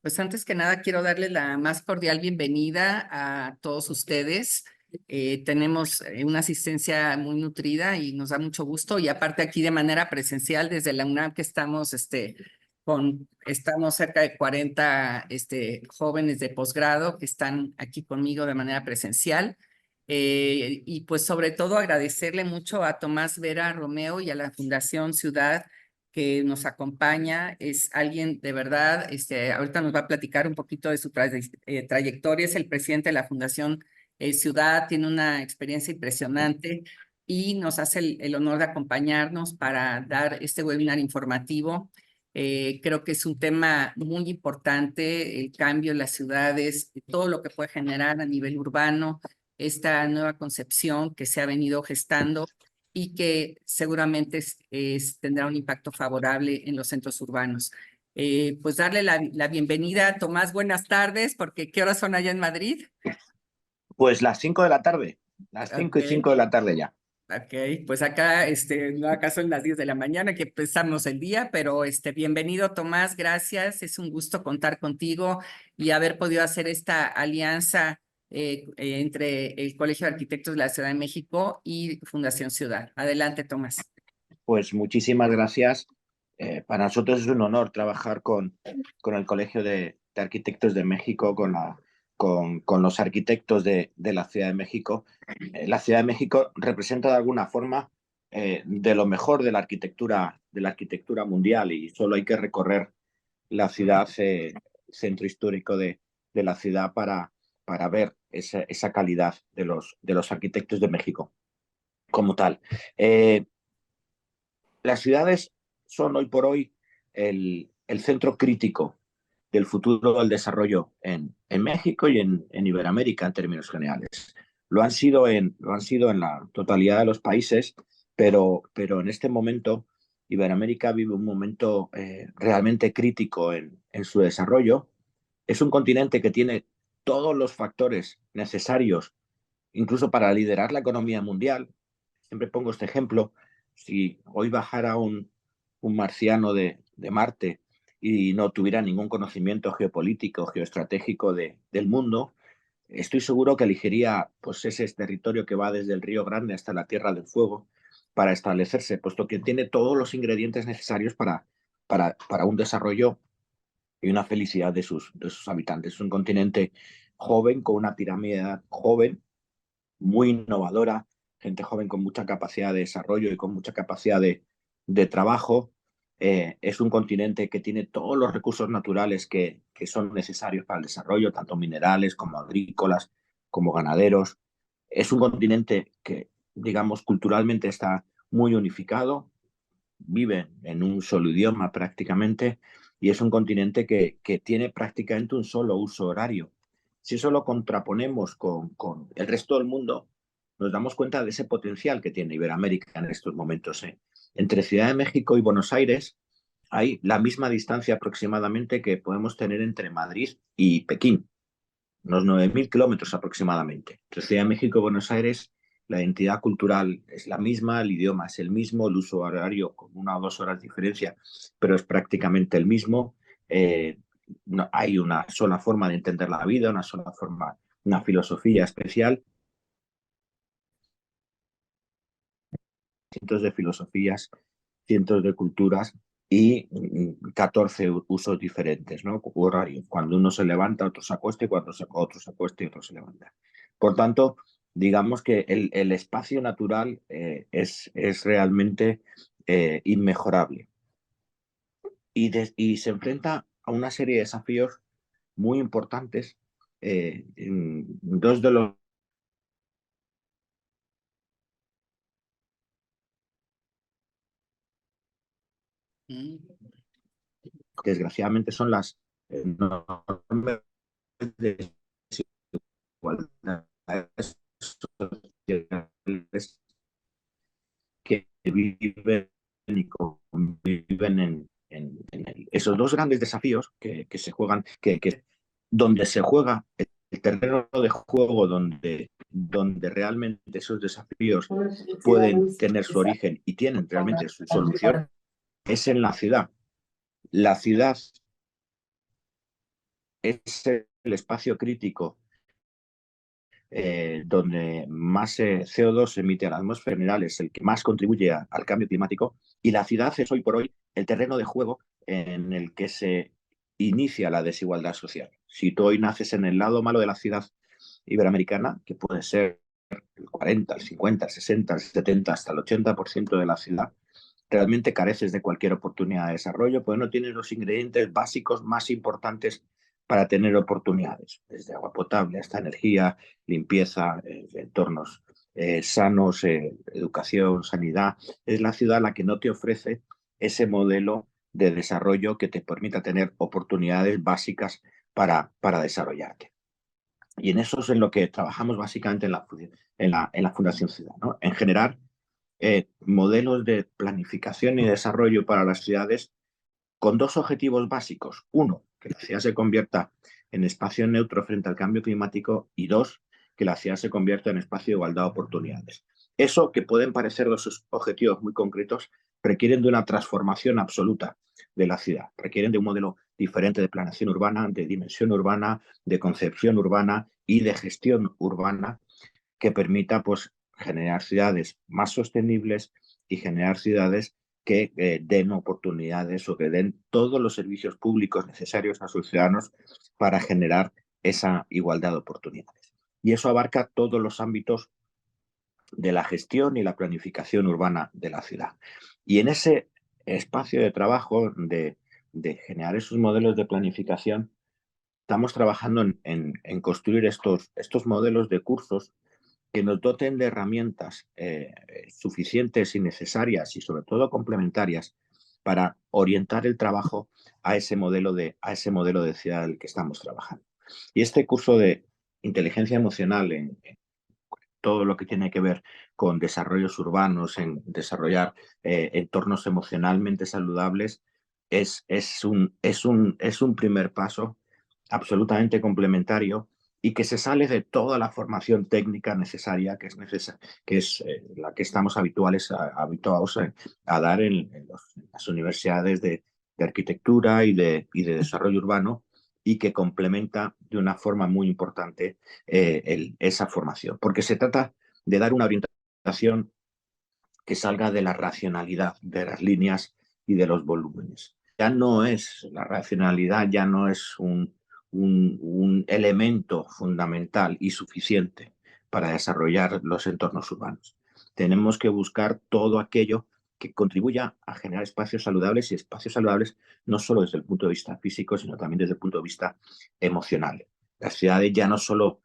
Pues antes que nada quiero darle la más cordial bienvenida a todos ustedes. Tenemos una asistencia muy nutrida y nos da mucho gusto. Y aparte aquí de manera presencial desde la UNAM que estamos, estamos cerca de 40 jóvenes de posgrado que están aquí conmigo de manera presencial. Y pues sobre todo agradecerle mucho a Tomás Vera Romeo y a la Fundación Ciudad que nos acompaña. Es alguien de verdad, ahorita nos va a platicar un poquito de su trayectoria. Es el presidente de la Fundación Ciudad, tiene una experiencia impresionante y nos hace el honor de acompañarnos para dar este webinar informativo. Creo que es un tema muy importante, el cambio en las ciudades, todo lo que puede generar a nivel urbano, esta nueva concepción que se ha venido gestando y que seguramente tendrá un impacto favorable en los centros urbanos. Pues darle la bienvenida a Tomás, buenas tardes, porque ¿qué horas son allá en Madrid? Pues las 5 de la tarde, las 5 y Ok, 5 de la tarde ya. ok, pues acá, no, acá son las 10 de la mañana que empezamos el día, pero bienvenido Tomás, gracias, es un gusto contar contigo y haber podido hacer esta alianza entre el Colegio de Arquitectos de la Ciudad de México y Fundación Ciudad. Adelante, Tomás. Pues muchísimas gracias. Para nosotros es un honor trabajar con el Colegio de Arquitectos de México, con los arquitectos de la Ciudad de México. La Ciudad de México representa de alguna forma de lo mejor de la arquitectura mundial, y solo hay que recorrer la ciudad, centro histórico de la ciudad para ver esa calidad de los arquitectos de México como tal. Las ciudades son hoy por hoy el centro crítico del futuro del desarrollo en México y en Iberoamérica en términos generales. Lo han sido en la totalidad de los países, pero en este momento Iberoamérica vive un momento realmente crítico en su desarrollo. Es un continente que tiene todos los factores necesarios, incluso para liderar la economía mundial. Siempre pongo este ejemplo: si hoy bajara un marciano de Marte y no tuviera ningún conocimiento geopolítico, geoestratégico del mundo, estoy seguro que elegiría pues, ese territorio que va desde el Río Grande hasta la Tierra del Fuego para establecerse, puesto que tiene todos los ingredientes necesarios para un desarrollo y una felicidad de sus habitantes. Es un continente joven, con una pirámide joven, muy innovadora, gente joven con mucha capacidad de desarrollo y con mucha capacidad de trabajo. Es un continente que tiene todos los recursos naturales que son necesarios para el desarrollo, tanto minerales como agrícolas, como ganaderos. Es un continente que, digamos, culturalmente está muy unificado, vive en un solo idioma prácticamente, y es un continente que tiene prácticamente un solo uso horario. Si eso lo contraponemos con el resto del mundo, nos damos cuenta de ese potencial que tiene Iberoamérica en estos momentos. Entre Ciudad de México y Buenos Aires hay la misma distancia aproximadamente que podemos tener entre Madrid y Pekín, unos 9.000 kilómetros aproximadamente. Entre Ciudad de México y Buenos Aires, la identidad cultural es la misma, el idioma es el mismo, el uso horario con 1 o 2 horas de diferencia, pero es prácticamente el mismo. No, hay una sola forma de entender la vida, una sola forma, una filosofía especial, cientos de filosofías, cientos de culturas y 14 usos diferentes, ¿no? Horario. Cuando uno se levanta, otro se acuesta, y cuando otro se acuesta y otro se levanta. Por tanto, digamos que el espacio natural es realmente inmejorable, y se enfrenta a una serie de desafíos muy importantes. Dos de los Mm. desgraciadamente son las enormes desigualdades sociales que viven y conviven esos dos grandes desafíos que se juegan, donde se juega el terreno de juego, donde realmente esos desafíos pueden tener su origen y tienen realmente su solución, es en la ciudad. La ciudad es el espacio crítico donde más CO2 se emite a la atmósfera general, es el que más contribuye al cambio climático, y la ciudad es hoy por hoy el terreno de juego en el que se inicia la desigualdad social. Si tú hoy naces en el lado malo de la ciudad iberoamericana, que puede ser el 40, el 50, el 60, el 70, hasta el 80% de la ciudad, realmente careces de cualquier oportunidad de desarrollo, pues no tienes los ingredientes básicos más importantes para tener oportunidades, desde agua potable hasta energía, limpieza, entornos sanos, educación, sanidad. Es la ciudad la que no te ofrece ese modelo de desarrollo que te permita tener oportunidades básicas para desarrollarte. Y en eso es en lo que trabajamos básicamente en la Fundación Ciudad, ¿no? En generar modelos de planificación y desarrollo para las ciudades con dos objetivos básicos. Uno, que la ciudad se convierta en espacio neutro frente al cambio climático, y dos, que la ciudad se convierta en espacio de igualdad de oportunidades. Eso, que pueden parecer dos objetivos muy concretos, requieren de una transformación absoluta de la ciudad, requieren de un modelo diferente de planeación urbana, de dimensión urbana, de concepción urbana y de gestión urbana, que permita, pues, generar ciudades más sostenibles y generar ciudades que den oportunidades o que den todos los servicios públicos necesarios a sus ciudadanos para generar esa igualdad de oportunidades. Y eso abarca todos los ámbitos de la gestión y la planificación urbana de la ciudad. Y en ese espacio de trabajo de generar esos modelos de planificación, estamos trabajando en construir estos modelos de cursos que nos doten de herramientas suficientes y necesarias, y sobre todo complementarias, para orientar el trabajo a ese modelo de ciudad del que estamos trabajando. Y este curso de inteligencia emocional en todo lo que tiene que ver con desarrollos urbanos, en desarrollar entornos emocionalmente saludables, es un primer paso absolutamente complementario, y que se sale de toda la formación técnica necesaria que es la que estamos habituados a dar en las universidades de arquitectura y de desarrollo urbano, y que complementa de una forma muy importante esa formación, porque se trata de dar una orientación que salga de la racionalidad, de las líneas y de los volúmenes. Ya no es la racionalidad, ya no es un elemento fundamental y suficiente para desarrollar los entornos urbanos. Tenemos que buscar todo aquello que contribuya a generar espacios saludables, y espacios saludables no solo desde el punto de vista físico, sino también desde el punto de vista emocional. Las ciudades ya no solo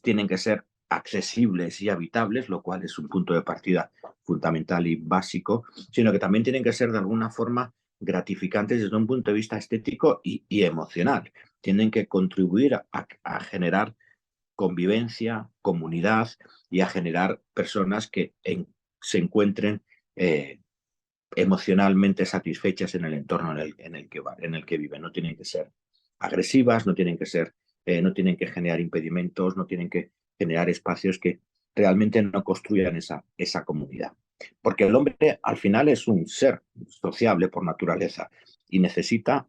tienen que ser accesibles y habitables, lo cual es un punto de partida fundamental y básico, sino que también tienen que ser de alguna forma gratificantes desde un punto de vista estético y emocional. Tienen que contribuir a generar convivencia, comunidad, y a generar personas que se encuentren emocionalmente satisfechas en el entorno en el que viven. No tienen que ser agresivas, no tienen que generar impedimentos, no tienen que generar espacios que realmente no construyan esa comunidad. Porque el hombre al final es un ser sociable por naturaleza, y necesita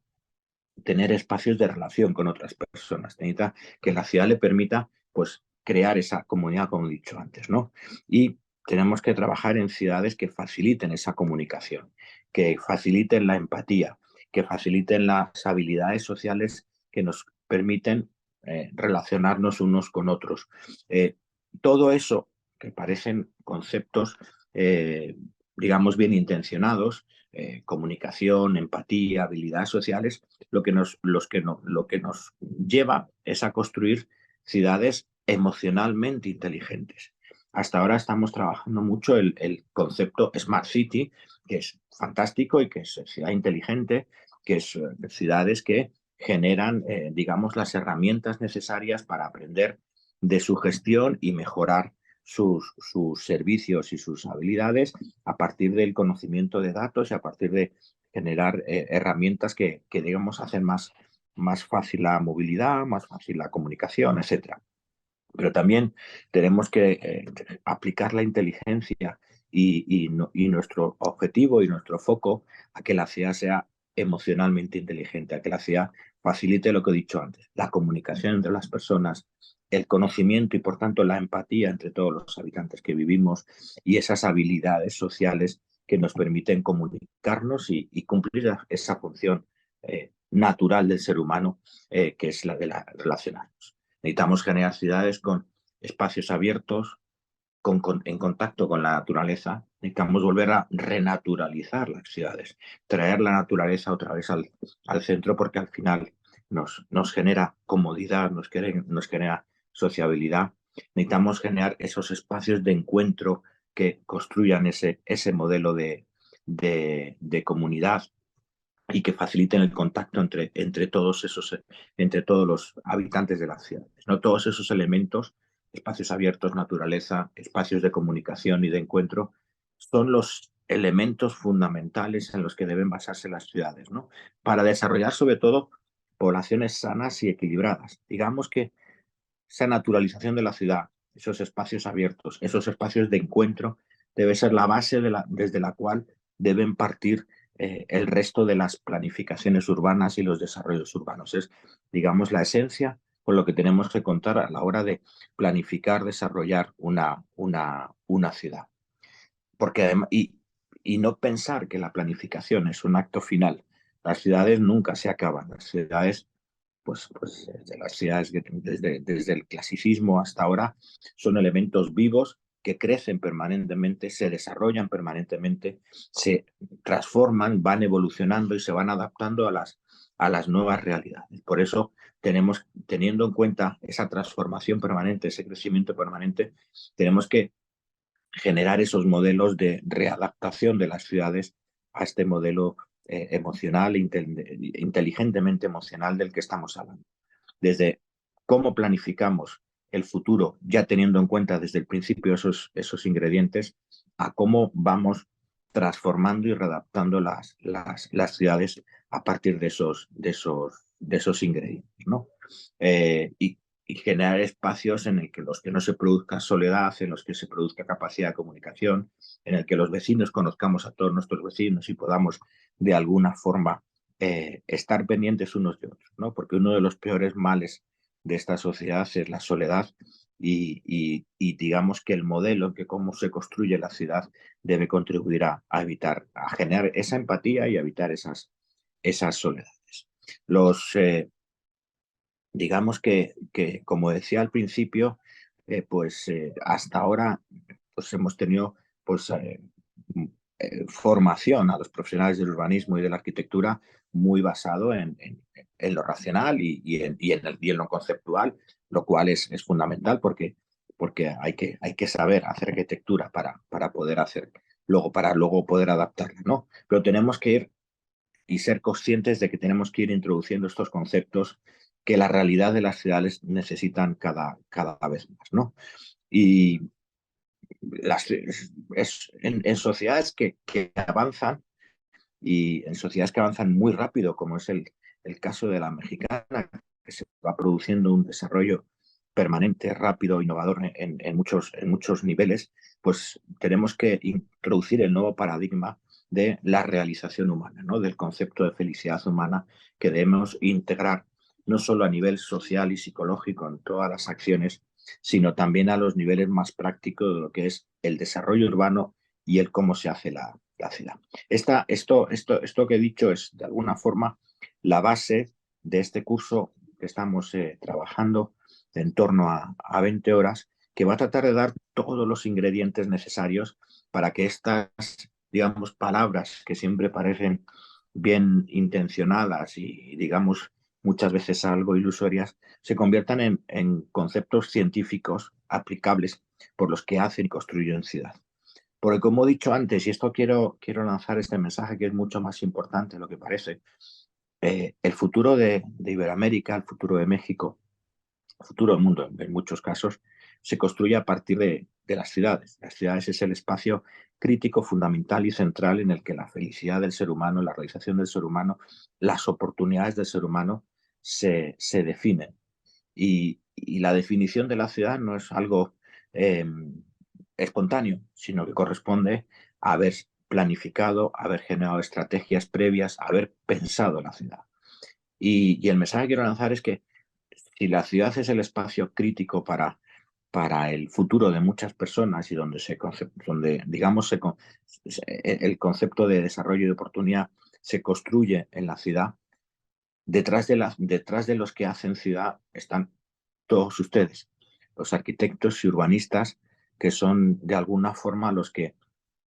tener espacios de relación con otras personas. Necesita que la ciudad le permita, pues, crear esa comunidad, como he dicho antes, ¿no? Y tenemos que trabajar en ciudades que faciliten esa comunicación, que faciliten la empatía, que faciliten las habilidades sociales que nos permiten relacionarnos unos con otros. Todo eso, que parecen conceptos, digamos, bien intencionados, comunicación, empatía, habilidades sociales, lo que nos lleva es a construir ciudades emocionalmente inteligentes. Hasta ahora estamos trabajando mucho el concepto Smart City, que es fantástico y que es ciudad inteligente, que es ciudades que generan, digamos, las herramientas necesarias para aprender de su gestión y mejorar sus servicios y sus habilidades a partir del conocimiento de datos, y a partir de generar herramientas que, digamos, hacen más fácil la movilidad, más fácil la comunicación, etcétera. Pero también tenemos que aplicar la inteligencia y nuestro objetivo y nuestro foco a que la ciudad sea emocionalmente inteligente, a que la ciudad facilite lo que he dicho antes, la comunicación entre las personas, el conocimiento y por tanto la empatía entre todos los habitantes que vivimos y esas habilidades sociales que nos permiten comunicarnos y cumplir esa función natural del ser humano, que es la de relacionarnos. Necesitamos generar ciudades con espacios abiertos, en contacto con la naturaleza. Necesitamos volver a renaturalizar las ciudades, traer la naturaleza otra vez al centro, porque al final nos genera comodidad, nos genera sociabilidad. Necesitamos generar esos espacios de encuentro que construyan ese modelo de comunidad y que faciliten el contacto entre todos los habitantes de las ciudades. ¿No? Todos esos elementos, espacios abiertos, naturaleza, espacios de comunicación y de encuentro, son los elementos fundamentales en los que deben basarse las ciudades, ¿no? Para desarrollar sobre todo poblaciones sanas y equilibradas. Digamos que esa naturalización de la ciudad, esos espacios abiertos, esos espacios de encuentro, debe ser la base desde la cual deben partir el resto de las planificaciones urbanas y los desarrollos urbanos. Es, digamos, la esencia con lo que tenemos que contar a la hora de planificar, desarrollar una ciudad. Porque además, y no pensar que la planificación es un acto final. Las ciudades nunca se acaban. Las ciudades pues desde las ciudades, desde el clasicismo hasta ahora, son elementos vivos que crecen permanentemente, se desarrollan permanentemente, se transforman, van evolucionando y se van adaptando a las nuevas realidades. Por eso teniendo en cuenta esa transformación permanente, ese crecimiento permanente, tenemos que generar esos modelos de readaptación de las ciudades a este modelo emocional, inteligentemente emocional del que estamos hablando. Desde cómo planificamos el futuro, ya teniendo en cuenta desde el principio esos ingredientes, a cómo vamos transformando y readaptando las ciudades a partir de esos ingredientes, ¿no? Y generar espacios en los que no se produzca soledad, en los que se produzca capacidad de comunicación, en el que los vecinos conozcamos a todos nuestros vecinos y podamos de alguna forma estar pendientes unos de otros, ¿no? Porque uno de los peores males de esta sociedad es la soledad y digamos que el modelo en que cómo se construye la ciudad debe contribuir a evitar, a generar esa empatía y a evitar esas soledades. Digamos que, como decía al principio, hasta ahora pues hemos tenido pues, formación a los profesionales del urbanismo y de la arquitectura muy basado en lo racional y en lo conceptual, lo cual es fundamental porque hay que saber hacer arquitectura para poder para luego poder adaptarla, ¿no? Pero tenemos que ir y ser conscientes de que tenemos que ir introduciendo estos conceptos que la realidad de las ciudades necesitan cada vez más, ¿no? Y en sociedades que avanzan y en sociedades que avanzan muy rápido, como es el caso de la mexicana, que se va produciendo un desarrollo permanente, rápido, innovador en muchos niveles, pues tenemos que introducir el nuevo paradigma de la realización humana, ¿no? Del concepto de felicidad humana que debemos integrar no solo a nivel social y psicológico en todas las acciones, sino también a los niveles más prácticos de lo que es el desarrollo urbano y el cómo se hace la ciudad. Esto que he dicho es, de alguna forma, la base de este curso que estamos trabajando en torno a 20 horas, que va a tratar de dar todos los ingredientes necesarios para que estas, digamos, palabras que siempre parecen bien intencionadas y, digamos, muchas veces algo ilusorias, se conviertan en conceptos científicos aplicables por los que hacen y construyen ciudad. Porque como he dicho antes, y esto quiero lanzar este mensaje que es mucho más importante de lo que parece, el futuro de Iberoamérica, el futuro de México, el futuro del mundo en muchos casos, se construye a partir de las ciudades. Las ciudades es el espacio crítico, fundamental y central en el que la felicidad del ser humano, la realización del ser humano, las oportunidades del ser humano se definen. Y la definición de la ciudad no es algo eh, espontáneo, sino que corresponde a haber planificado, haber generado estrategias previas, haber pensado la ciudad. Y el mensaje que quiero lanzar es que si la ciudad es el espacio crítico para el futuro de muchas personas y donde digamos, el concepto de desarrollo y de oportunidad se construye en la ciudad, detrás de los que hacen ciudad están todos ustedes, los arquitectos y urbanistas, que son de alguna forma los que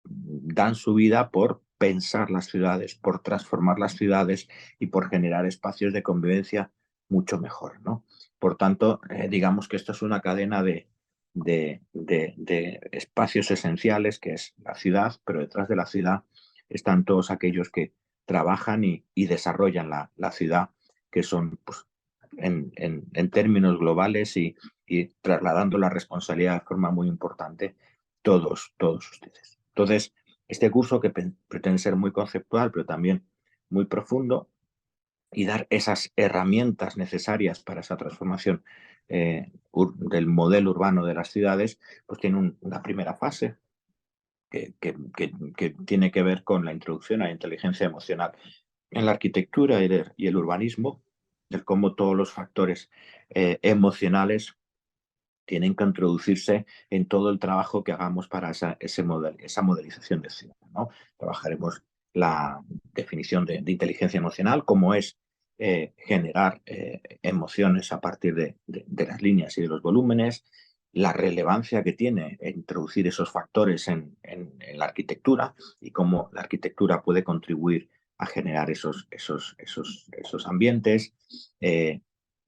dan su vida por pensar las ciudades, por transformar las ciudades y por generar espacios de convivencia mucho mejor, ¿no? Por tanto, digamos que esto es una cadena de espacios esenciales que es la ciudad, pero detrás de la ciudad están todos aquellos que trabajan y desarrollan la ciudad, que son, pues, en términos globales y trasladando la responsabilidad de forma muy importante, todos ustedes. Entonces, este curso que pretende ser muy conceptual, pero también muy profundo, y dar esas herramientas necesarias para esa transformación del modelo urbano de las ciudades, pues tiene una primera fase que tiene que ver con la introducción a la inteligencia emocional en la arquitectura y el urbanismo, de cómo todos los factores emocionales tienen que introducirse en todo el trabajo que hagamos para esa modelización de ciudad, ¿no? Trabajaremos la definición de inteligencia emocional, cómo es generar emociones a partir de las líneas y de los volúmenes, la relevancia que tiene introducir esos factores en la arquitectura y cómo la arquitectura puede contribuir a generar esos ambientes.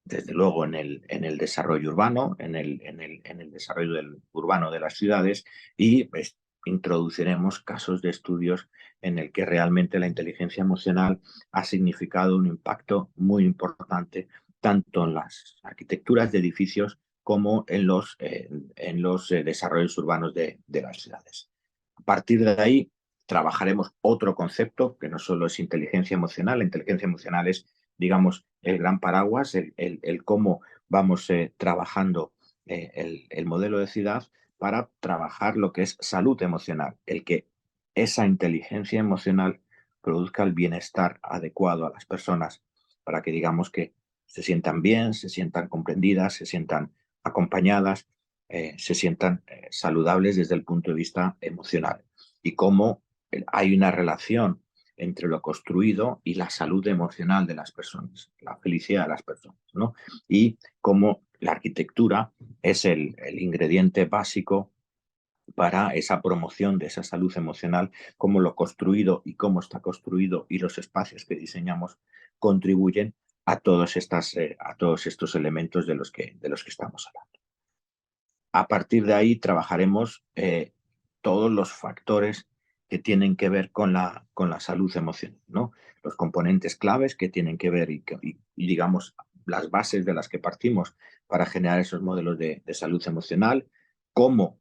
Desde luego en el desarrollo urbano, en el desarrollo urbano de las ciudades, y pues, introduciremos casos de estudios en el que realmente la inteligencia emocional ha significado un impacto muy importante tanto en las arquitecturas de edificios como en los desarrollos urbanos de las ciudades. A partir de ahí trabajaremos otro concepto que no solo es inteligencia emocional. La inteligencia emocional es, digamos, el gran paraguas, el cómo vamos trabajando el modelo de ciudad para trabajar lo que es salud emocional, el que esa inteligencia emocional produzca el bienestar adecuado a las personas para que, digamos, que se sientan bien, se sientan comprendidas, se sientan acompañadas, se sientan saludables desde el punto de vista emocional, y cómo hay una relación entre lo construido y la salud emocional de las personas, la felicidad de las personas, ¿no? Y cómo la arquitectura es el ingrediente básico para esa promoción de esa salud emocional, cómo lo construido y cómo está construido y los espacios que diseñamos contribuyen a todos estos elementos de los que estamos hablando. A partir de ahí trabajaremos todos los factores que tienen que ver con la salud emocional, ¿no? Los componentes claves que tienen que ver y digamos, las bases de las que partimos para generar esos modelos de salud emocional, cómo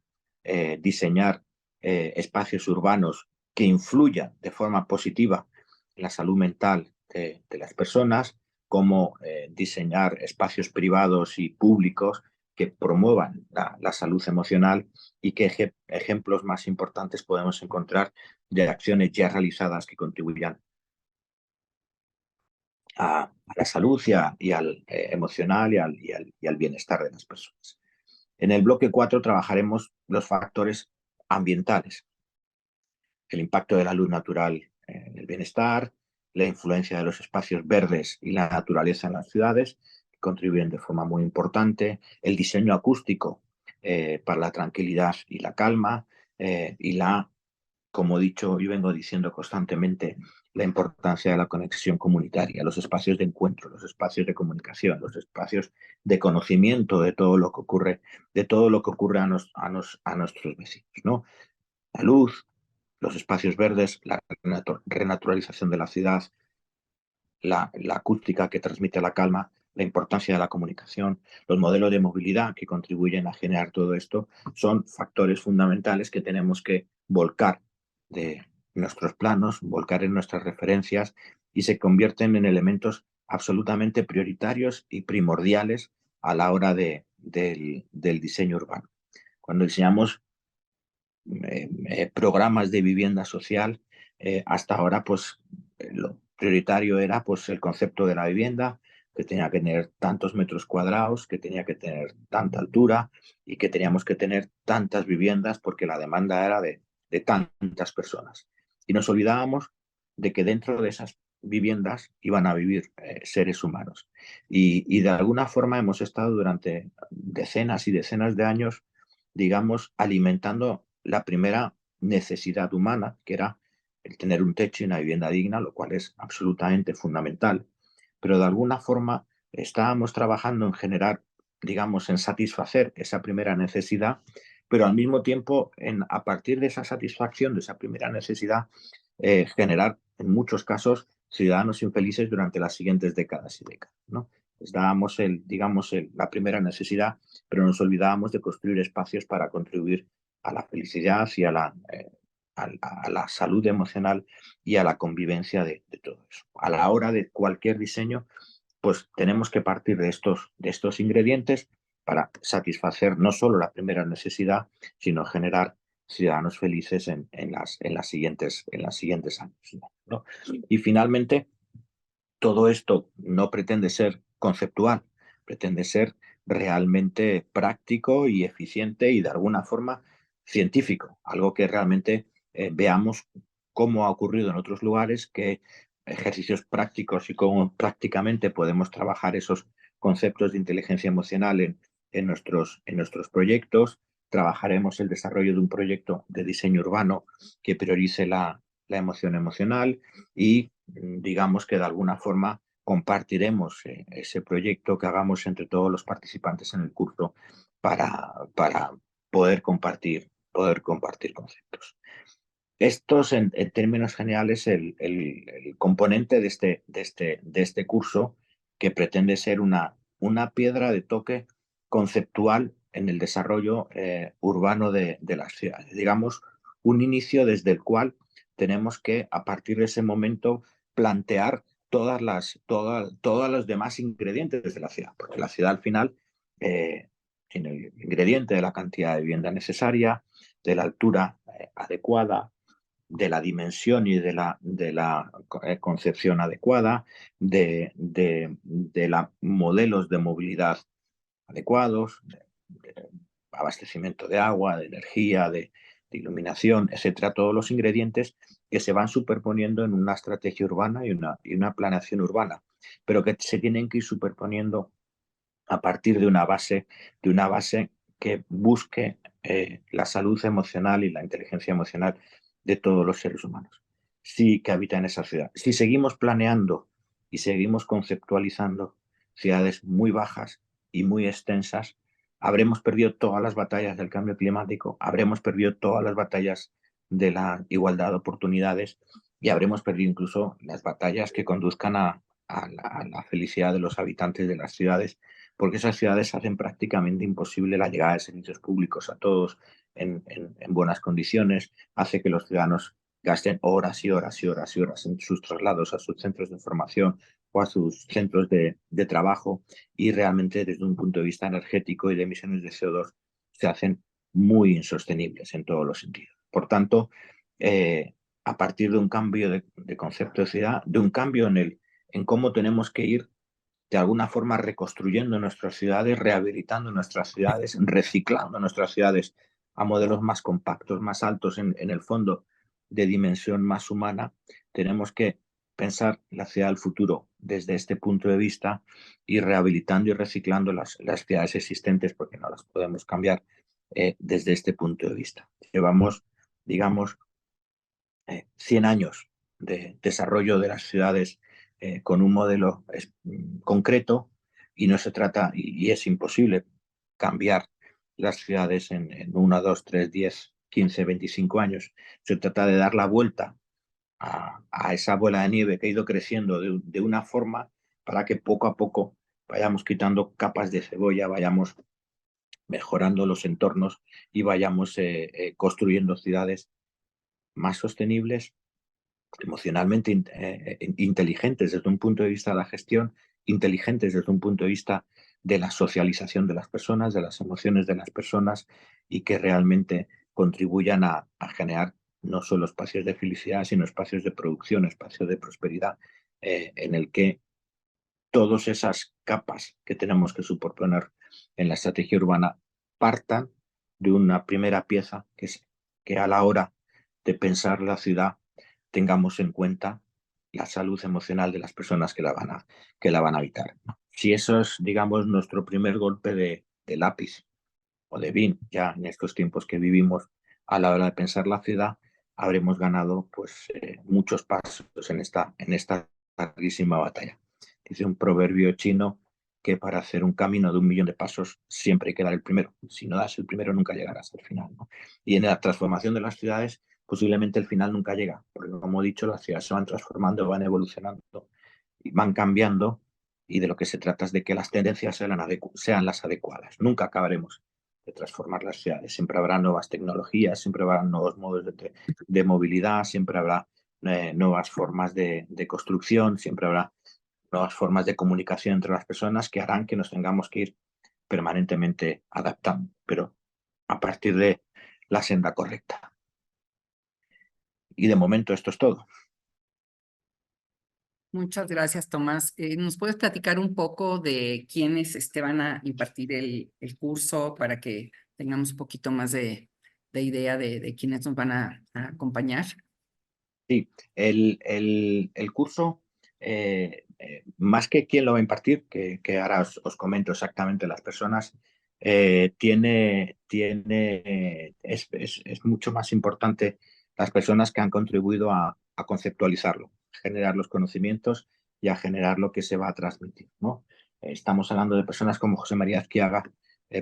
diseñar espacios urbanos que influyan de forma positiva en la salud mental de las personas, cómo diseñar espacios privados y públicos que promuevan la salud emocional, y qué ejemplos más importantes podemos encontrar de acciones ya realizadas que contribuyan a la salud y al emocional y al bienestar de las personas. En el bloque 4 trabajaremos los factores ambientales, el impacto de la luz natural en el bienestar, la influencia de los espacios verdes y la naturaleza en las ciudades, que contribuyen de forma muy importante, el diseño acústico para la tranquilidad y la calma, y como he dicho y vengo diciendo constantemente, la importancia de la conexión comunitaria, los espacios de encuentro, los espacios de comunicación, los espacios de conocimiento de todo lo que ocurre, a nuestros vecinos, ¿no? La luz, los espacios verdes, la renaturalización de la ciudad, la acústica que transmite la calma, la importancia de la comunicación, los modelos de movilidad que contribuyen a generar todo esto, son factores fundamentales que tenemos que volcar de nuestros planos, volcar en nuestras referencias, y se convierten en elementos absolutamente prioritarios y primordiales a la hora del diseño urbano. Cuando diseñamos programas de vivienda social, hasta ahora pues lo prioritario era pues el concepto de la vivienda, que tenía que tener tantos metros cuadrados, que tenía que tener tanta altura y que teníamos que tener tantas viviendas porque la demanda era de tantas personas. Y nos olvidábamos de que dentro de esas viviendas iban a vivir seres humanos. Y de alguna forma hemos estado durante decenas y decenas de años, digamos, alimentando la primera necesidad humana, que era el tener un techo y una vivienda digna, lo cual es absolutamente fundamental. Pero de alguna forma estábamos trabajando en generar, digamos, en satisfacer esa primera necesidad, pero al mismo tiempo, a partir de esa satisfacción, de esa primera necesidad, generar, en muchos casos, ciudadanos infelices durante las siguientes décadas y décadas, ¿no? Les dábamos digamos, la primera necesidad, pero nos olvidábamos de construir espacios para contribuir a la felicidad y a la salud emocional y a la convivencia de todo eso. A la hora de cualquier diseño, pues tenemos que partir de estos ingredientes para satisfacer no solo la primera necesidad, sino generar ciudadanos felices en las siguientes años, ¿no? Y finalmente, todo esto no pretende ser conceptual, pretende ser realmente práctico y eficiente y de alguna forma científico, algo que realmente veamos cómo ha ocurrido en otros lugares, qué ejercicios prácticos y cómo prácticamente podemos trabajar esos conceptos de inteligencia emocional en nuestros proyectos. Trabajaremos el desarrollo de un proyecto de diseño urbano que priorice la emoción emocional y digamos que de alguna forma compartiremos ese proyecto que hagamos entre todos los participantes en el curso para poder compartir conceptos. Estos, en términos generales, el componente de este curso que pretende ser una piedra de toque conceptual en el desarrollo urbano de las ciudades. Digamos, un inicio desde el cual tenemos que, a partir de ese momento, plantear todos los demás ingredientes de la ciudad, porque la ciudad al final tiene el ingrediente de la cantidad de vivienda necesaria, de la altura adecuada, de la dimensión y de la concepción adecuada, de la modelos de movilidad adecuados, de abastecimiento de agua, de energía, de iluminación, etcétera, todos los ingredientes que se van superponiendo en una estrategia urbana y una planeación urbana, pero que se tienen que ir superponiendo a partir de una base que busque la salud emocional y la inteligencia emocional de todos los seres humanos, sí que habitan en esa ciudad. Si seguimos planeando y seguimos conceptualizando ciudades muy bajas y muy extensas, habremos perdido todas las batallas del cambio climático, habremos perdido todas las batallas de la igualdad de oportunidades y habremos perdido incluso las batallas que conduzcan a la felicidad de los habitantes de las ciudades, porque esas ciudades hacen prácticamente imposible la llegada de servicios públicos a todos en buenas condiciones, hace que los ciudadanos gasten horas y horas y horas y horas en sus traslados a sus centros de formación o a sus centros de trabajo y realmente desde un punto de vista energético y de emisiones de CO2 se hacen muy insostenibles en todos los sentidos. Por tanto, a partir de un cambio de concepto de ciudad, de un cambio en cómo tenemos que ir de alguna forma reconstruyendo nuestras ciudades, rehabilitando nuestras ciudades, reciclando nuestras ciudades a modelos más compactos, más altos en el fondo, de dimensión más humana, tenemos que pensar la ciudad del futuro desde este punto de vista y rehabilitando y reciclando las ciudades existentes porque no las podemos cambiar desde este punto de vista. Llevamos, digamos, 100 años de desarrollo de las ciudades con un modelo concreto y no se trata, y es imposible cambiar las ciudades en 1, 2, 3, 10, 15, 25 años. Se trata de dar la vuelta a esa bola de nieve que ha ido creciendo de una forma para que poco a poco vayamos quitando capas de cebolla, vayamos mejorando los entornos y vayamos construyendo ciudades más sostenibles, emocionalmente inteligentes desde un punto de vista de la gestión, inteligentes desde un punto de vista de la socialización de las personas, de las emociones de las personas y que realmente contribuyan a generar no solo espacios de felicidad, sino espacios de producción, espacios de prosperidad en el que todas esas capas que tenemos que superponer en la estrategia urbana partan de una primera pieza, que es que a la hora de pensar la ciudad tengamos en cuenta la salud emocional de las personas que la van a habitar. Si eso es, digamos, nuestro primer golpe de lápiz o de BIM, ya en estos tiempos que vivimos, a la hora de pensar la ciudad, habremos ganado pues, muchos pasos en esta larguísima batalla. Dice un proverbio chino que para hacer un camino de 1.000.000 de pasos siempre hay que dar el primero. Si no das el primero, nunca llegarás al final, ¿no? Y en la transformación de las ciudades, posiblemente el final nunca llega, porque como he dicho, las ciudades se van transformando, van evolucionando y van cambiando, y de lo que se trata es de que las tendencias sean las adecuadas. Nunca acabaremos de transformar las ciudades. Siempre habrá nuevas tecnologías, siempre habrá nuevos modos de movilidad, siempre habrá nuevas formas de construcción, siempre habrá nuevas formas de comunicación entre las personas que harán que nos tengamos que ir permanentemente adaptando, pero a partir de la senda correcta. Y de momento esto es todo. Muchas gracias, Tomás. ¿Nos puedes platicar un poco de quiénes van a impartir el curso para que tengamos un poquito más de idea de quiénes nos van a acompañar? Sí, el curso, más que quién lo va a impartir, que ahora os comento exactamente las personas, es mucho más importante las personas que han contribuido a conceptualizarlo, generar los conocimientos y a generar lo que se va a transmitir, ¿no? Estamos hablando de personas como José María Azquiaga,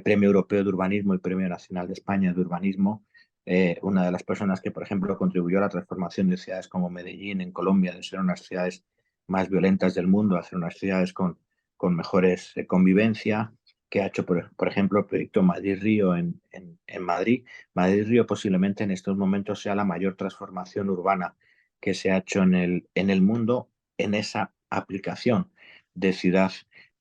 Premio Europeo de Urbanismo y Premio Nacional de España de Urbanismo, una de las personas que, por ejemplo, contribuyó a la transformación de ciudades como Medellín en Colombia, de ser unas ciudades más violentas del mundo, a ser unas ciudades con mejores convivencia, que ha hecho, por ejemplo, el proyecto Madrid-Río en Madrid. Madrid-Río posiblemente en estos momentos sea la mayor transformación urbana que se ha hecho en el mundo en esa aplicación de ciudad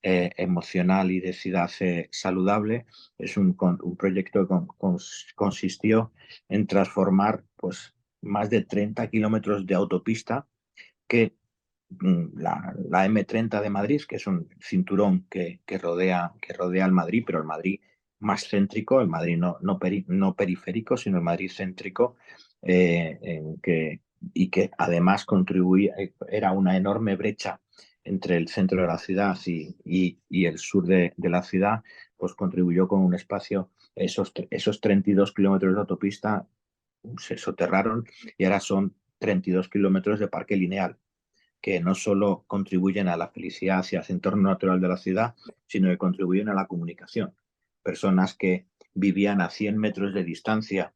emocional y de ciudad saludable. Es un proyecto que consistió en transformar pues, más de 30 kilómetros de autopista que la M30 de Madrid, que es un cinturón que rodea el Madrid, pero el Madrid más céntrico, el Madrid no periférico, sino el Madrid céntrico, y que además contribuía, era una enorme brecha entre el centro de la ciudad y el sur de la ciudad, pues contribuyó con un espacio, esos 32 kilómetros de autopista se soterraron y ahora son 32 kilómetros de parque lineal, que no solo contribuyen a la felicidad hacia el entorno natural de la ciudad, sino que contribuyen a la comunicación. Personas que vivían a 100 metros de distancia,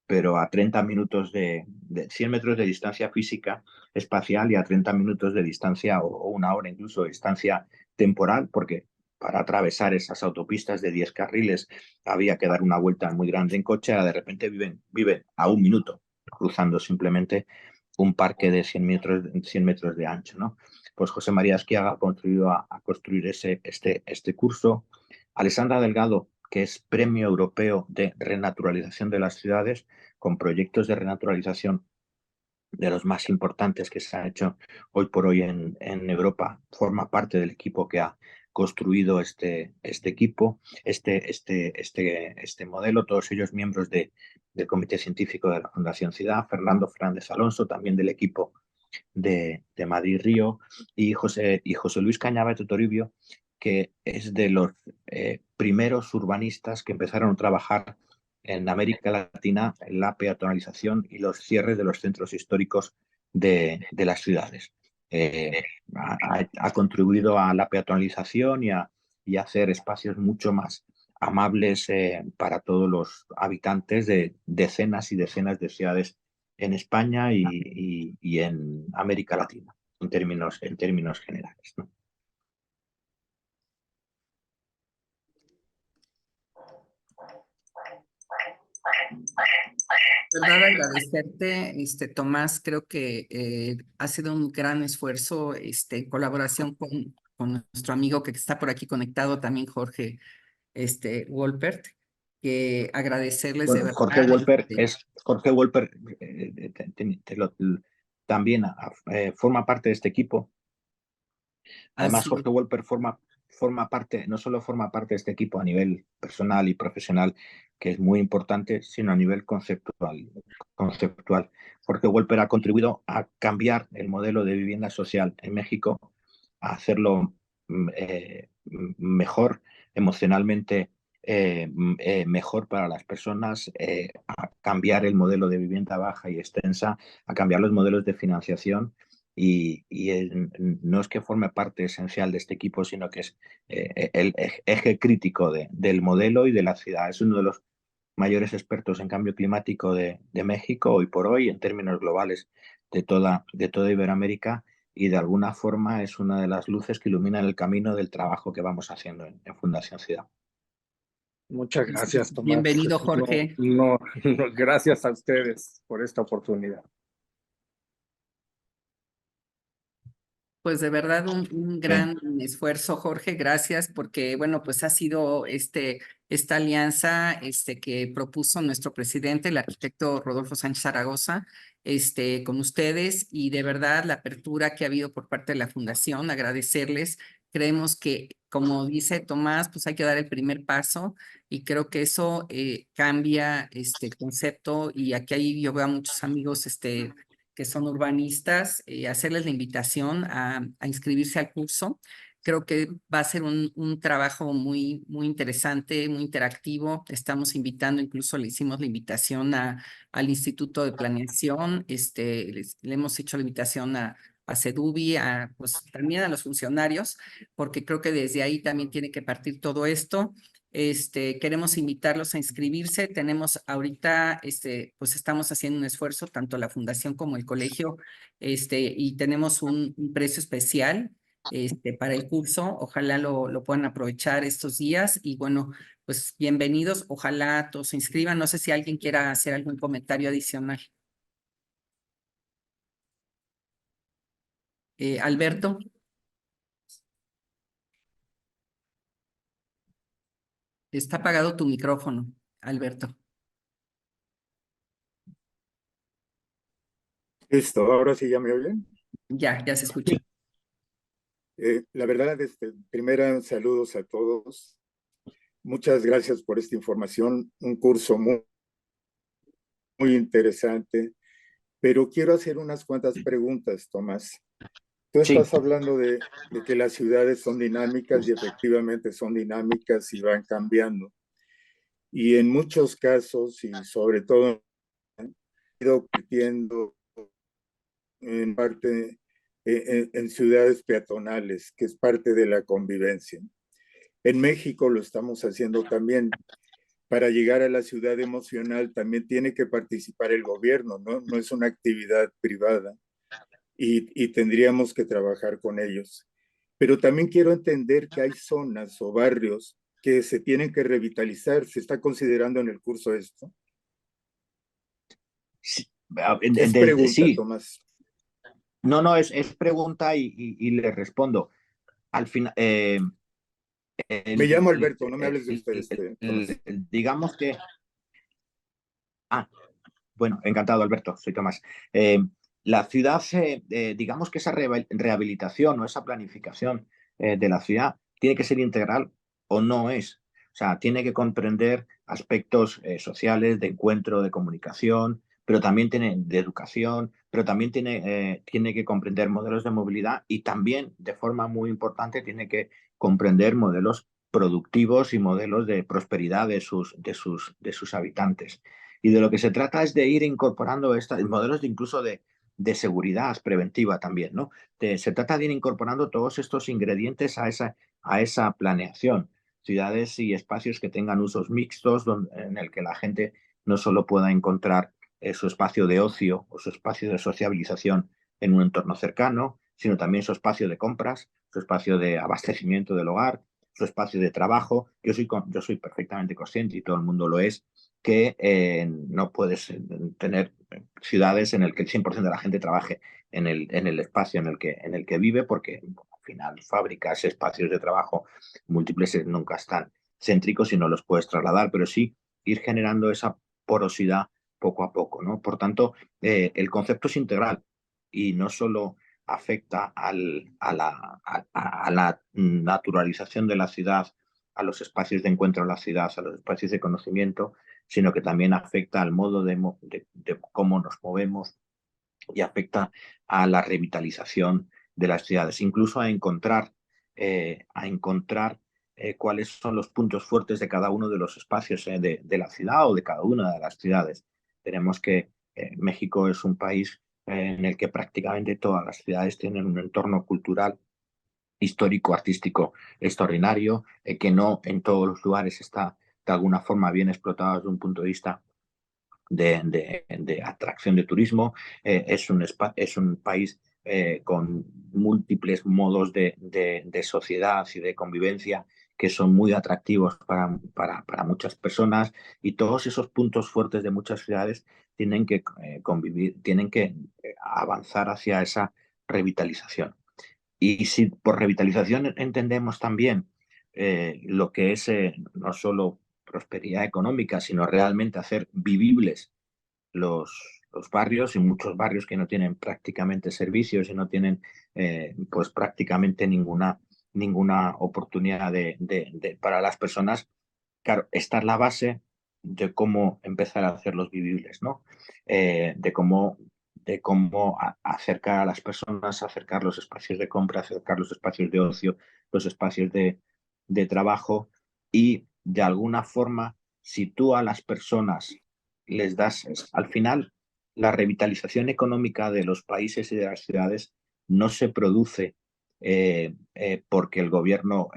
pero a 30 minutos de 100 metros de distancia física, espacial, y a 30 minutos de distancia o una hora incluso de distancia temporal, porque para atravesar esas autopistas de 10 carriles había que dar una vuelta muy grande en coche, de repente viven a 1 minuto, cruzando simplemente un parque de 100 metros de ancho, ¿no? Pues José María Esquiaga ha contribuido a construir este curso. Alessandra Delgado, que es Premio Europeo de Renaturalización de las Ciudades, con proyectos de renaturalización de los más importantes que se han hecho hoy por hoy en Europa, forma parte del equipo que ha construido este equipo, este modelo, todos ellos miembros del Comité Científico de la Fundación Ciudad, Fernando Fernández Alonso, también del equipo de Madrid-Río, y José Luis Cañabate Toribio, que es de los primeros urbanistas que empezaron a trabajar en América Latina en la peatonalización y los cierres de los centros históricos de las ciudades. Ha contribuido a la peatonalización y a hacer espacios mucho más amables para todos los habitantes de decenas y decenas de ciudades en España y en América Latina, en términos generales, ¿no? Verdad, agradecerte, Tomás. Creo que ha sido un gran esfuerzo, en colaboración con nuestro amigo que está por aquí conectado, también Jorge, Wolpert, que agradecerles de Bueno, Jorge verdad. Wolper también forma parte de este equipo, Además, Así Jorge Wolper forma parte, no solo forma parte de este equipo a nivel personal y profesional, que es muy importante, sino a nivel conceptual. Jorge Wolper ha contribuido a cambiar el modelo de vivienda social en México, a hacerlo mejor emocionalmente, mejor para las personas, a cambiar el modelo de vivienda baja y extensa, a cambiar los modelos de financiación no es que forme parte esencial de este equipo, sino que es el eje crítico del modelo y de la ciudad. Es uno de los mayores expertos en cambio climático de México hoy por hoy, en términos globales de toda Iberoamérica, y de alguna forma es una de las luces que iluminan el camino del trabajo que vamos haciendo en Fundación Ciudad. Muchas es. gracias, Tomás. Bienvenido, No, Jorge. no, no, gracias a ustedes por esta oportunidad. Pues de verdad un Bien. gran esfuerzo, Jorge, gracias, porque bueno, pues ha sido esta alianza que propuso nuestro presidente, el arquitecto Rodolfo Sánchez Zaragoza, con ustedes, y de verdad la apertura que ha habido por parte de la Fundación, agradecerles. Creemos que, como dice Tomás, pues hay que dar el primer paso, y creo que eso cambia el concepto, y aquí yo veo a muchos amigos que son urbanistas, hacerles la invitación a inscribirse al curso. Creo que va a ser un trabajo muy, muy interesante, muy interactivo. Estamos invitando, incluso le hicimos la invitación al Instituto de Planeación, le hemos hecho la invitación a CEDUBI, pues también a los funcionarios, porque creo que desde ahí también tiene que partir todo esto. Queremos invitarlos a inscribirse. Tenemos ahorita, pues estamos haciendo un esfuerzo, tanto la fundación como el colegio, y tenemos un precio especial, para el curso. Ojalá lo puedan aprovechar estos días, y bueno, pues bienvenidos. Ojalá todos se inscriban. No sé si alguien quiera hacer algún comentario adicional. Alberto. Está apagado tu micrófono, Alberto. Listo, ahora sí ya me oyen. Ya se escucha. La verdad, primera, saludos a todos. Muchas gracias por esta información, un curso muy, muy interesante, pero quiero hacer unas cuantas preguntas, Tomás. Tú Sí, estás hablando de que las ciudades son dinámicas y efectivamente son dinámicas y van cambiando. Y en muchos casos, y sobre todo, han ido convirtiendo en parte en ciudades peatonales, que es parte de la convivencia. En México lo estamos haciendo también. Para llegar a la ciudad emocional también tiene que participar el gobierno, ¿no? No es una actividad privada y tendríamos que trabajar con ellos. Pero también quiero entender que hay zonas o barrios que se tienen que revitalizar. ¿Se está considerando en el curso esto? sí, Es pregunta, sí. Tomás. No, es pregunta y le respondo. Al final, Me llamo Alberto, no me hables de usted, Tomás. digamos que, bueno, encantado, Alberto, soy Tomás. La ciudad, digamos que esa rehabilitación o esa planificación de la ciudad tiene que ser integral o no es. O sea, tiene que comprender aspectos sociales, de encuentro, de comunicación, pero también tiene de educación, pero también tiene que comprender modelos de movilidad, y también, de forma muy importante, tiene que comprender modelos productivos y modelos de prosperidad de sus habitantes. Y de lo que se trata es de ir incorporando modelos incluso de seguridad preventiva también, ¿no? Se trata de ir incorporando todos estos ingredientes a esa planeación. Ciudades y espacios que tengan usos mixtos, en el que la gente no solo pueda encontrar su espacio de ocio o su espacio de sociabilización en un entorno cercano, sino también su espacio de compras, su espacio de abastecimiento del hogar, su espacio de trabajo. Yo soy perfectamente consciente, y todo el mundo lo es, que no puedes tener ciudades en el que el 100% de la gente trabaje en el espacio en el que vive, porque al final fábricas, espacios de trabajo múltiples nunca están céntricos y no los puedes trasladar, pero sí ir generando esa porosidad poco a poco, ¿no? Por tanto, el concepto es integral, y no solo afecta a la naturalización de la ciudad, a los espacios de encuentro de la ciudad, a los espacios de conocimiento, sino que también afecta al modo de cómo nos movemos y afecta a la revitalización de las ciudades, incluso a encontrar cuáles son los puntos fuertes de cada uno de los espacios de la ciudad o de cada una de las ciudades. Tenemos que México es un país en el que prácticamente todas las ciudades tienen un entorno cultural, histórico, artístico extraordinario, que no en todos los lugares está de alguna forma bien explotado desde un punto de vista de atracción de turismo. Es un país con múltiples modos de sociedad y de convivencia que son muy atractivos para muchas personas, y todos esos puntos fuertes de muchas ciudades tienen que convivir, tienen que avanzar hacia esa revitalización. Y si por revitalización entendemos también lo que es no solo prosperidad económica, sino realmente hacer vivibles los barrios, y muchos barrios que no tienen prácticamente servicios y no tienen pues prácticamente ninguna oportunidad para las personas. Claro, esta es la base de cómo empezar a hacerlos vivibles, ¿no? De cómo acercar a las personas, acercar los espacios de compra, acercar los espacios de ocio, los espacios de trabajo, y de alguna forma, si tú a las personas les das, al final, la revitalización económica de los países y de las ciudades no se produce porque el gobierno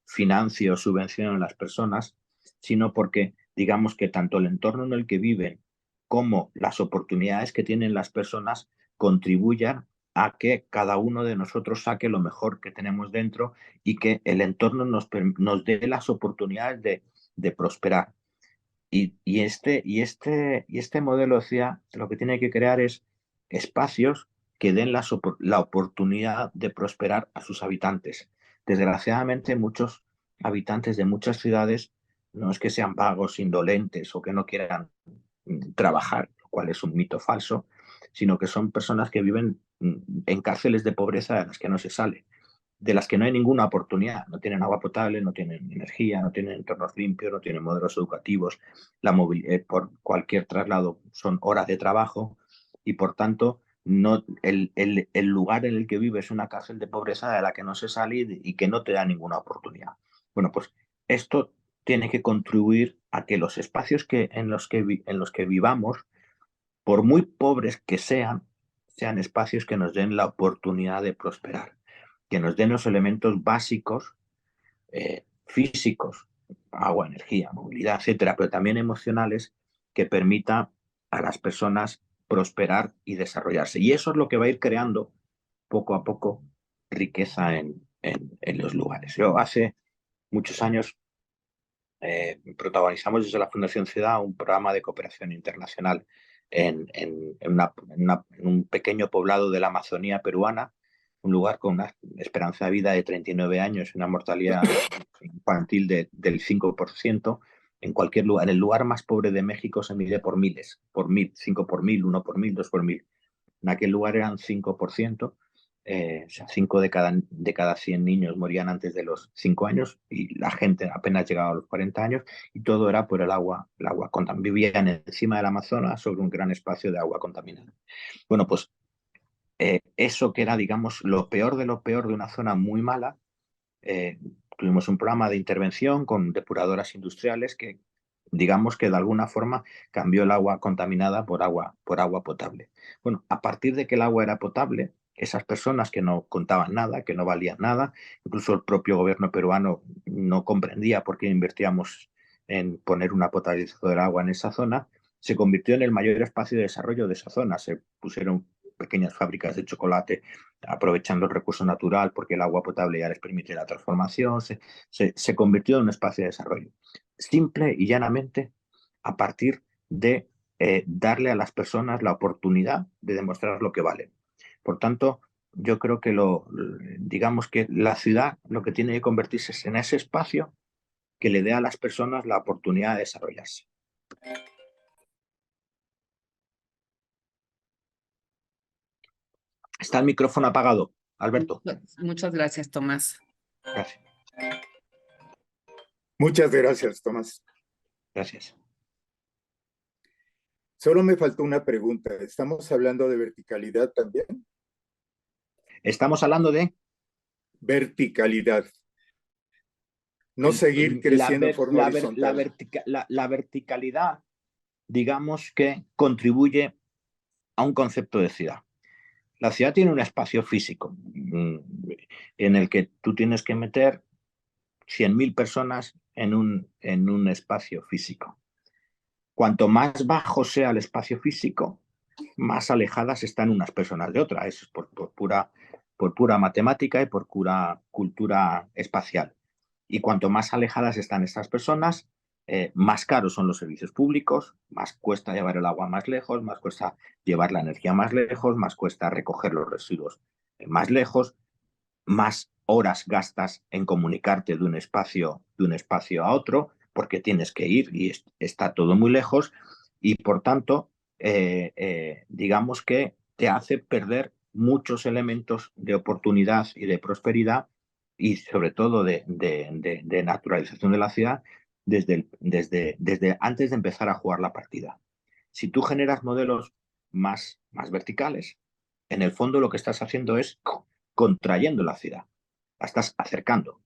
financie o subvencione a las personas, sino porque, digamos, que tanto el entorno en el que viven como las oportunidades que tienen las personas contribuyan a que cada uno de nosotros saque lo mejor que tenemos dentro, y que el entorno nos dé las oportunidades de prosperar. Y este modelo de ciudad lo que tiene que crear es espacios que den la oportunidad de prosperar a sus habitantes. Desgraciadamente, muchos habitantes de muchas ciudades no es que sean vagos, indolentes o que no quieran trabajar, lo cual es un mito falso, sino que son personas que viven en cárceles de pobreza de las que no se sale, de las que no hay ninguna oportunidad. No tienen agua potable, no tienen energía, no tienen entornos limpios, no tienen modelos educativos. Por cualquier traslado son horas de trabajo, y por tanto no, el lugar en el que vive es una cárcel de pobreza de la que no se sale y que no te da ninguna oportunidad. Bueno, pues esto tiene que contribuir a que los espacios en los que vivamos, por muy pobres que sean espacios que nos den la oportunidad de prosperar, que nos den los elementos básicos físicos, agua, energía, movilidad, etcétera, pero también emocionales, que permita a las personas prosperar y desarrollarse. Y eso es lo que va a ir creando poco a poco riqueza en los lugares. Yo hace muchos años protagonizamos desde la Fundación Ciudad un programa de cooperación internacional en un pequeño poblado de la Amazonía peruana, un lugar con una esperanza de vida de 39 años y una mortalidad infantil del 5%. En cualquier lugar, en el lugar más pobre de México se mide por miles, por mil, 5 por mil, 1 por mil, 2 por mil. En aquel lugar eran 5%, o sea, 5 de cada 100 niños morían antes de los 5 años, y la gente apenas llegaba a los 40 años, y todo era por el agua vivían encima del Amazonas sobre un gran espacio de agua contaminada. Bueno, pues eso que era, digamos, lo peor de una zona muy mala, tuvimos un programa de intervención con depuradoras industriales que, digamos, que de alguna forma cambió el agua contaminada por agua potable. Bueno, a partir de que el agua era potable, esas personas que no contaban nada, que no valían nada, incluso el propio gobierno peruano no comprendía por qué invertíamos en poner una potabilizadora del agua en esa zona, se convirtió en el mayor espacio de desarrollo de esa zona. Se pusieron pequeñas fábricas de chocolate aprovechando el recurso natural, porque el agua potable ya les permite la transformación. Se convirtió en un espacio de desarrollo. Simple y llanamente a partir de darle a las personas la oportunidad de demostrar lo que valen. Por tanto, yo creo que digamos que la ciudad lo que tiene que convertirse es en ese espacio que le dé a las personas la oportunidad de desarrollarse. Está el micrófono apagado, Alberto. Muchas gracias, Tomás. Gracias. Muchas gracias, Tomás. Gracias. Solo me faltó una pregunta. ¿Estamos hablando de verticalidad también? Estamos hablando de Verticalidad. No seguir creciendo en forma horizontal. la verticalidad, digamos que contribuye a un concepto de ciudad. La ciudad tiene un espacio físico en el que tú tienes que meter 100.000 personas en un espacio físico. Cuanto más bajo sea el espacio físico, más alejadas están unas personas de otras. Eso es por pura matemática y por pura cultura espacial. Y cuanto más alejadas están estas personas, más caros son los servicios públicos, más cuesta llevar el agua más lejos, más cuesta llevar la energía más lejos, más cuesta recoger los residuos más lejos, más horas gastas en comunicarte de un espacio a otro, porque tienes que ir y está todo muy lejos, y por tanto, digamos que te hace perder muchos elementos de oportunidad y de prosperidad y sobre todo de naturalización de la ciudad desde antes de empezar a jugar la partida. Si tú generas modelos más verticales, en el fondo lo que estás haciendo es contrayendo la ciudad, la estás acercando.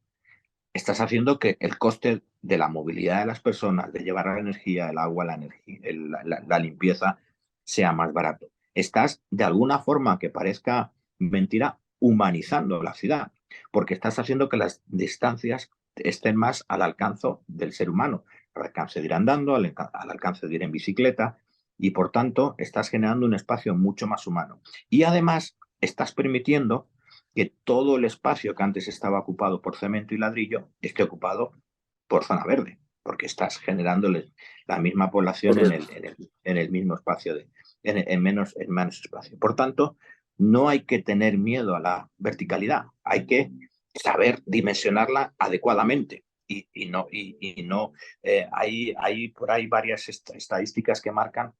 Estás haciendo que el coste de la movilidad de las personas, de llevar la energía, el agua, la limpieza, sea más barato. Estás, de alguna forma que parezca mentira, humanizando la ciudad, porque estás haciendo que las distancias estén más al alcance del ser humano, al alcance de ir andando, al alcance de ir en bicicleta, y por tanto estás generando un espacio mucho más humano. Y además estás permitiendo que todo el espacio que antes estaba ocupado por cemento y ladrillo esté ocupado por zona verde, porque estás generándole la misma población en el mismo espacio, en menos espacio. Por tanto, no hay que tener miedo a la verticalidad, hay que saber dimensionarla adecuadamente. Y no, hay por ahí varias estadísticas que marcan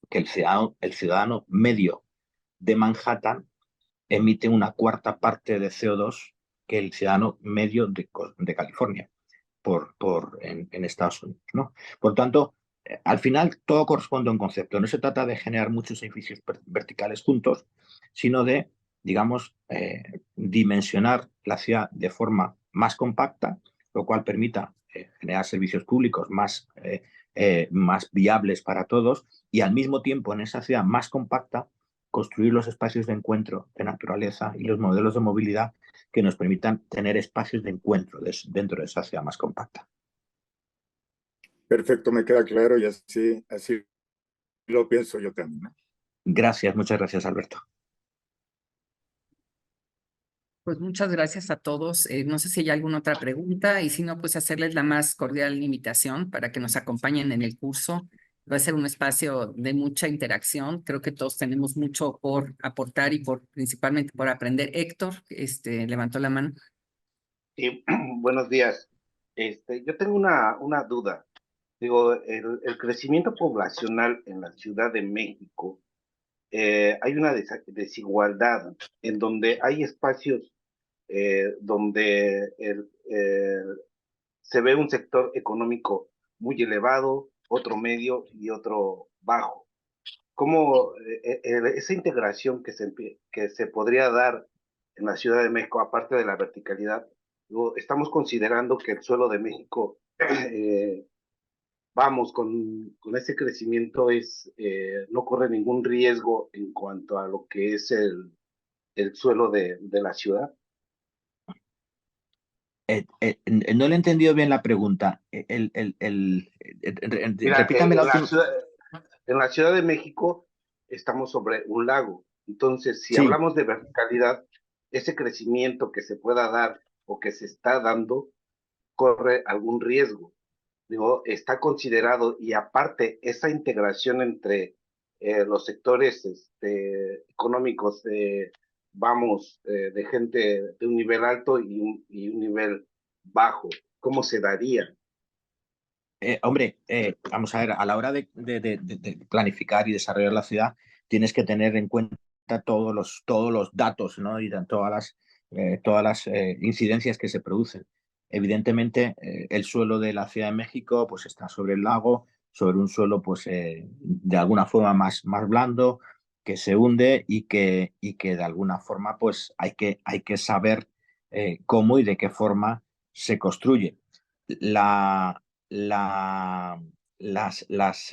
que el ciudadano medio de Manhattan emite una cuarta parte de CO2 que el ciudadano medio de California en Estados Unidos, ¿no? Por tanto, al final todo corresponde a un concepto. No se trata de generar muchos edificios verticales juntos, sino de, digamos, dimensionar la ciudad de forma más compacta, lo cual permita generar servicios públicos más viables para todos y al mismo tiempo en esa ciudad más compacta construir los espacios de encuentro de naturaleza y los modelos de movilidad que nos permitan tener espacios de encuentro dentro de esa ciudad más compacta. Perfecto, me queda claro y así lo pienso yo también, ¿no? Gracias, muchas gracias, Alberto. Pues muchas gracias a todos. No sé si hay alguna otra pregunta y si no, pues hacerles la más cordial invitación para que nos acompañen en el curso. Va a ser un espacio de mucha interacción. Creo que todos tenemos mucho por aportar y principalmente por aprender. Héctor, levantó la mano. Sí, buenos días. Yo tengo una duda. Digo, el crecimiento poblacional en la Ciudad de México, hay una desigualdad en donde hay espacios donde se ve un sector económico muy elevado, otro medio y otro bajo. ¿Cómo esa integración que se podría dar en la Ciudad de México, aparte de la verticalidad, estamos considerando que el suelo de México, vamos, con ese crecimiento no corre ningún riesgo en cuanto a lo que es el suelo de la ciudad? No le he entendido bien la pregunta. Mira, Repítame la última. En la Ciudad de México estamos sobre un lago. Entonces, si Sí. hablamos de verticalidad, ese crecimiento que se pueda dar o que se está dando corre algún riesgo. Digo, está considerado, y aparte esa integración entre los sectores económicos de gente de un nivel alto y un nivel bajo, ¿cómo se daría? Hombre, vamos a ver, a la hora de planificar y desarrollar la ciudad, tienes que tener en cuenta todos los datos, ¿no? Y todas las incidencias que se producen. Evidentemente, el suelo de la Ciudad de México pues, está sobre el lago, sobre un suelo pues, de alguna forma más blando, que se hunde y que de alguna forma pues, hay que saber cómo y de qué forma se construye. Las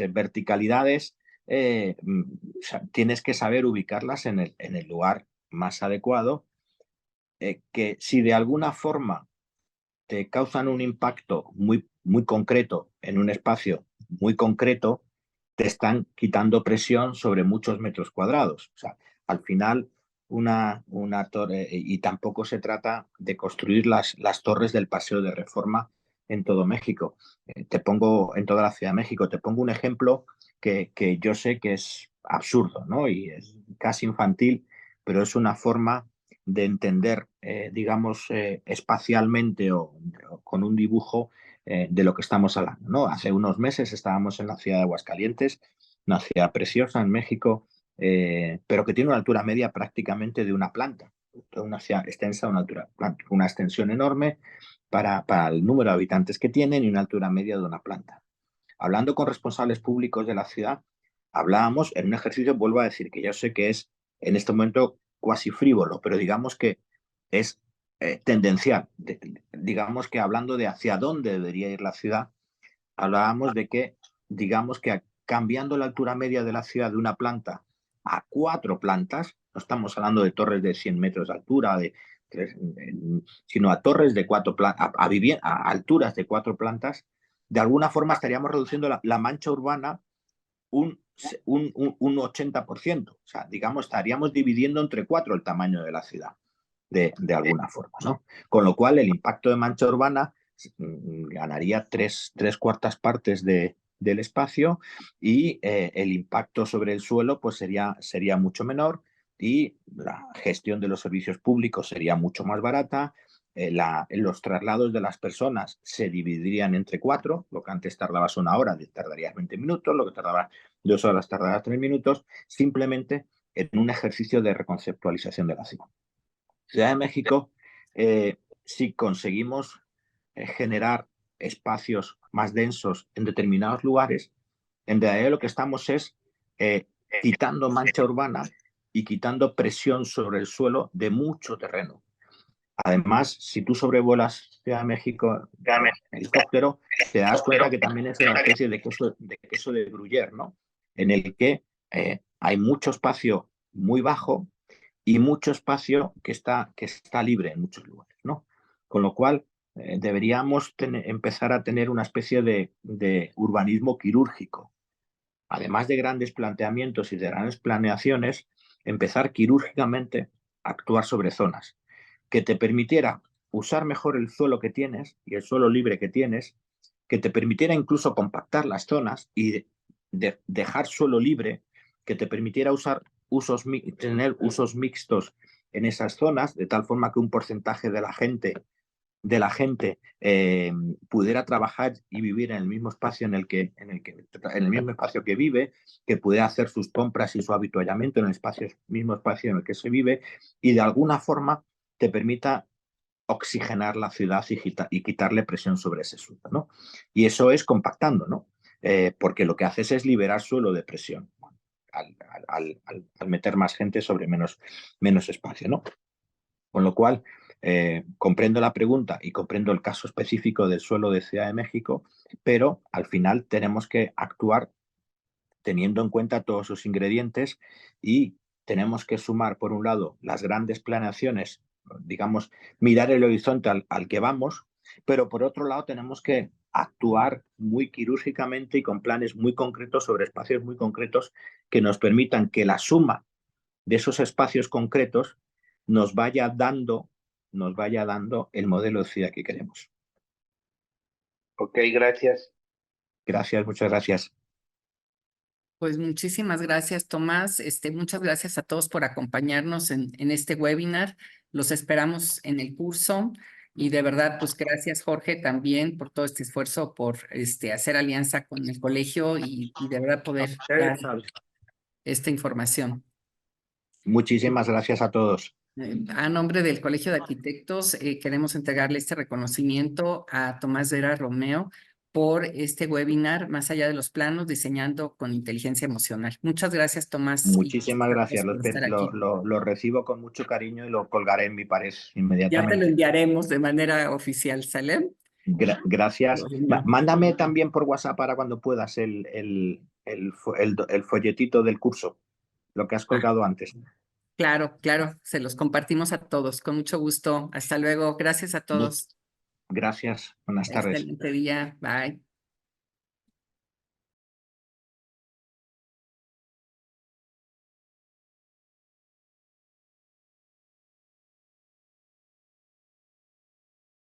verticalidades o sea, tienes que saber ubicarlas en el lugar más adecuado, que si de alguna forma te causan un impacto muy concreto en un espacio muy concreto, te están quitando presión sobre muchos metros cuadrados. O sea, al final, una torre, y tampoco se trata de construir las torres del Paseo de Reforma en todo México. Te pongo, en toda la Ciudad de México, te pongo un ejemplo que yo sé que es absurdo, ¿no? Y es casi infantil, pero es una forma de entender, digamos, espacialmente o con un dibujo de lo que estamos hablando, ¿no? Hace unos meses estábamos en la ciudad de Aguascalientes, una ciudad preciosa en México, pero que tiene una altura media prácticamente de una planta, una ciudad extensa, una extensión enorme para el número de habitantes que tienen y una altura media de una planta. Hablando con responsables públicos de la ciudad, hablábamos en un ejercicio, vuelvo a decir, que yo sé que es en este momento cuasi frívolo, pero digamos que es tendencial. Digamos que hablando de hacia dónde debería ir la ciudad, hablábamos de que, digamos que cambiando la altura media de la ciudad de una planta a 4 plantas, no estamos hablando de torres de 100 metros de altura, sino a torres de 4 plantas, a alturas de 4 plantas, de alguna forma estaríamos reduciendo la mancha urbana un 80%. O sea, digamos, estaríamos dividiendo entre 4 el tamaño de la ciudad, de alguna forma, ¿no? Con lo cual, el impacto de mancha urbana ganaría 3/4 partes del espacio y el impacto sobre el suelo pues sería mucho menor y la gestión de los servicios públicos sería mucho más barata. Los traslados de las personas se dividirían entre 4, lo que antes tardabas 1 hora, tardarías 20 minutos, lo que tardaba 2 horas tardarás 3 minutos, simplemente en un ejercicio de reconceptualización de la ciudad. Ciudad de México, si conseguimos generar espacios más densos en determinados lugares, en realidad lo que estamos es quitando mancha urbana y quitando presión sobre el suelo de mucho terreno. Además, si tú sobrevuelas Ciudad de México en helicóptero, te das cuenta que también es una especie de queso de Gruyère, ¿no? En el que hay mucho espacio muy bajo y mucho espacio que está libre en muchos lugares, ¿no? Con lo cual, deberíamos empezar a tener una especie de urbanismo quirúrgico. Además de grandes planteamientos y de grandes planeaciones, empezar quirúrgicamente a actuar sobre zonas que te permitiera usar mejor el suelo que tienes y el suelo libre que tienes, que te permitiera incluso compactar las zonas y dejar suelo libre, que te permitiera tener usos mixtos en esas zonas, de tal forma que un porcentaje de la gente pudiera trabajar y vivir en el mismo espacio en el mismo espacio que vive, que pudiera hacer sus compras y su habituallamiento en el mismo espacio en el que se vive, y de alguna forma te permita oxigenar la ciudad y quitarle presión sobre ese suelo, ¿no? Y eso es compactando, ¿no? Porque lo que haces es liberar suelo de presión al meter más gente sobre menos espacio, ¿no? Con lo cual, comprendo la pregunta y comprendo el caso específico del suelo de Ciudad de México, pero al final tenemos que actuar teniendo en cuenta todos sus ingredientes y tenemos que sumar, por un lado, las grandes planeaciones, digamos, mirar el horizonte al que vamos, pero por otro lado tenemos que actuar muy quirúrgicamente y con planes muy concretos sobre espacios muy concretos que nos permitan que la suma de esos espacios concretos nos vaya dando el modelo de ciudad que queremos. Ok, gracias. Gracias, muchas gracias. Pues muchísimas gracias, Tomás. Muchas gracias a todos por acompañarnos en este webinar. Los esperamos en el curso y de verdad, pues gracias, Jorge, también por todo este esfuerzo, por hacer alianza con el colegio y de verdad poder dar esta información. Muchísimas gracias a todos. A nombre del Colegio de Arquitectos, queremos entregarle este reconocimiento a Tomás Vera Romeo por este webinar, Más allá de los planos, diseñando con inteligencia emocional. Muchas gracias, Tomás. y Muchísimas gracias. por estar aquí. Lo recibo con mucho cariño y lo colgaré en mi pared Ya te lo inmediatamente. enviaremos de manera oficial, ¿sale? Gracias. Mándame también por WhatsApp para cuando puedas el folletito del curso, lo que has colgado antes. Claro, claro, se los compartimos a todos, con mucho gusto. Hasta luego. Gracias a todos. Gracias. Buenas tardes. Excelente día. Bye.